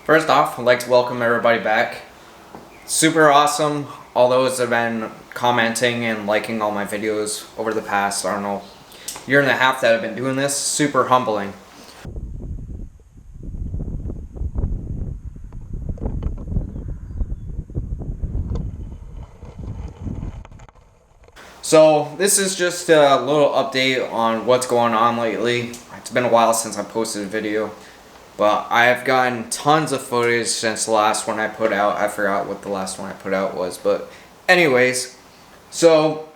First off, I'd like to welcome everybody back. Super awesome, all those that have been commenting and liking all my videos over the past, I don't know, year and a half that I've been doing this. Super humbling. So this is just a little update on what's going on lately. It's been a while since I posted a video, but I've gotten tons of footage since the last one I put out. I forgot what the last one I put out was, but anyways, so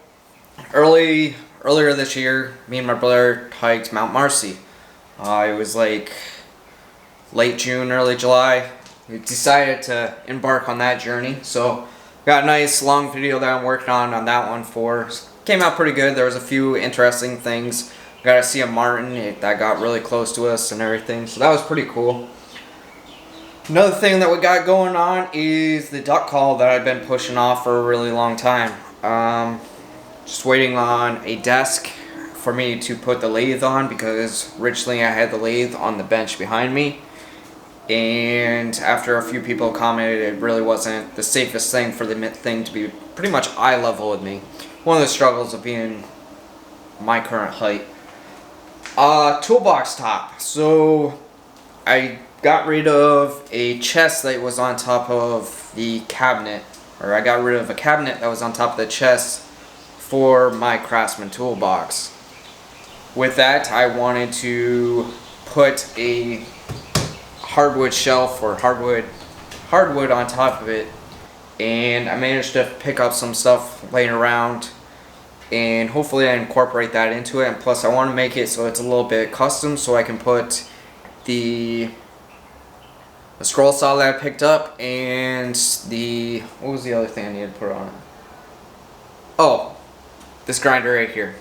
earlier this year, me and my brother hiked Mount Marcy. It was like late June, early July. We decided to embark on that journey, so got a nice long video that I'm working on that one for. Came out pretty good. There was a few interesting things. Got to see a martin that got really close to us and everything, so that was pretty cool. Another thing that we got going on is the duck call that I've been pushing off for a really long time. Just waiting on a desk for me to put the lathe on, because originally I had the lathe on the bench behind me, and after a few people commented it really wasn't the safest thing for the thing to be pretty much eye level with me. One of the struggles of being my current height. Toolbox top. So I got rid of a chest that was on top of the cabinet, or I got rid of a cabinet that was on top of the chest for my Craftsman toolbox. With that, I wanted to put a hardwood shelf or hardwood on top of it, and I managed to pick up some stuff laying around, and hopefully I incorporate that into it. And plus I want to make it so it's a little bit custom, so I can put the scroll saw that I picked up and what was the other thing I needed to put on it? Oh, this grinder right here.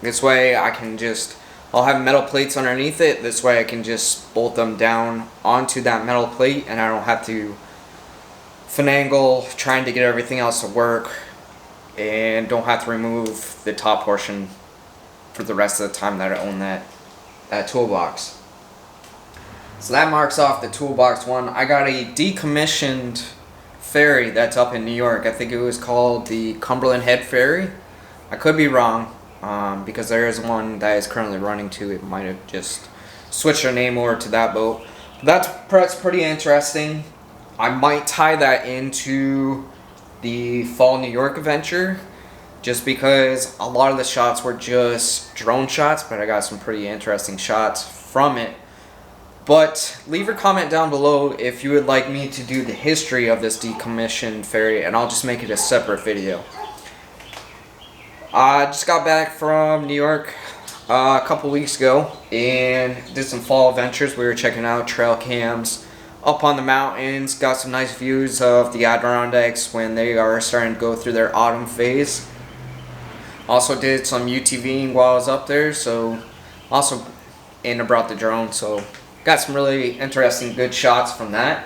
This way I'll have metal plates underneath it. This way I can just bolt them down onto that metal plate, and I don't have to finagle trying to get everything else to work, and don't have to remove the top portion for the rest of the time that I own that toolbox. So that marks off the toolbox one. I got a decommissioned ferry that's up in New York. I think it was called the Cumberland Head Ferry. I could be wrong, because there is one that is currently running too. It might have just switched their name over to that boat. But that's pretty interesting. I might tie that into the fall New York adventure, just because a lot of the shots were just drone shots, but I got some pretty interesting shots from it. But leave your comment down below if you would like me to do the history of this decommissioned ferry, and I'll just make it a separate video. I just got back from New York a couple weeks ago and did some fall adventures. We were checking out trail cams up on the mountains, got some nice views of the Adirondacks when they are starting to go through their autumn phase. Also did some UTVing while I was up there, and I brought the drone, so got some really interesting good shots from that.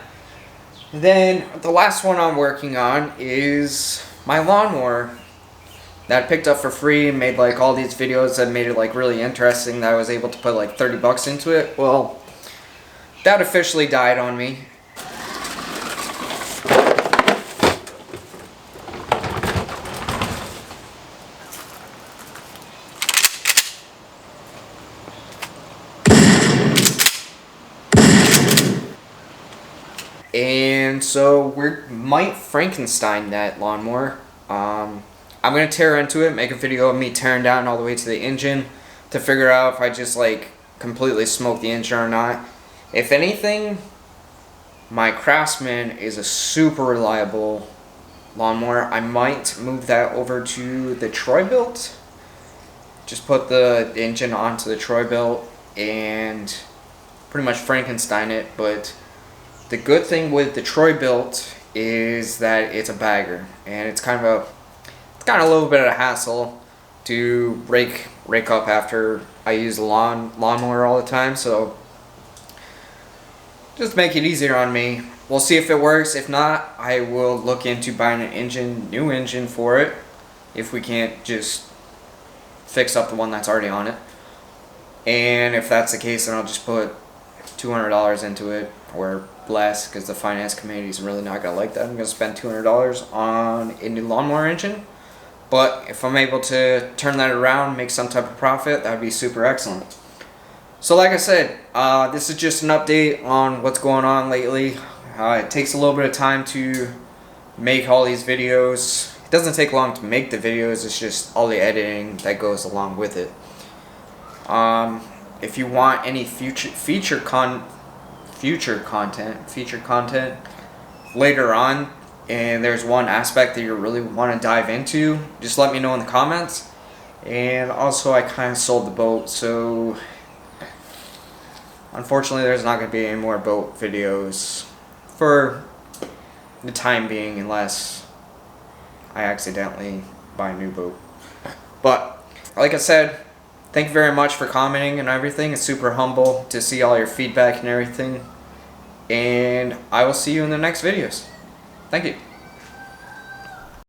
Then the last one I'm working on is my lawnmower that I picked up for free and made like all these videos that made it like really interesting, that I was able to put like 30 bucks into it. Well, that officially died on me. And so we might Frankenstein that lawnmower. I'm going to tear into it, make a video of me tearing down all the way to the engine to figure out if I just like completely smoke the engine or not. If anything, my Craftsman is a super reliable lawnmower. I might move that over to the Troy-Bilt. Just put the engine onto the Troy-Bilt and pretty much Frankenstein it. But the good thing with the Troy-Bilt is that it's a bagger, and it's kind of a little bit of a hassle to rake up after I use the lawnmower all the time. So just make it easier on me. We'll see if it works. If not, I will look into buying an new engine for it, if we can't just fix up the one that's already on it. And if that's the case, then I'll just put $200 into it, or less, because the finance committee is really not gonna like that. I'm gonna spend $200 on a new lawnmower engine, but if I'm able to turn that around, make some type of profit, that would be super excellent. So like I said, this is just an update on what's going on lately. It takes a little bit of time to make all these videos. It doesn't take long to make the videos, it's just all the editing that goes along with it. If you want any future content later on, and there's one aspect that you really want to dive into, just let me know in the comments. And also, I kind of sold the boat, so unfortunately there's not going to be any more boat videos for the time being, unless I accidentally buy a new boat. But like I said, thank you very much for commenting and everything. It's super humble to see all your feedback and everything. And I will see you in the next videos. Thank you.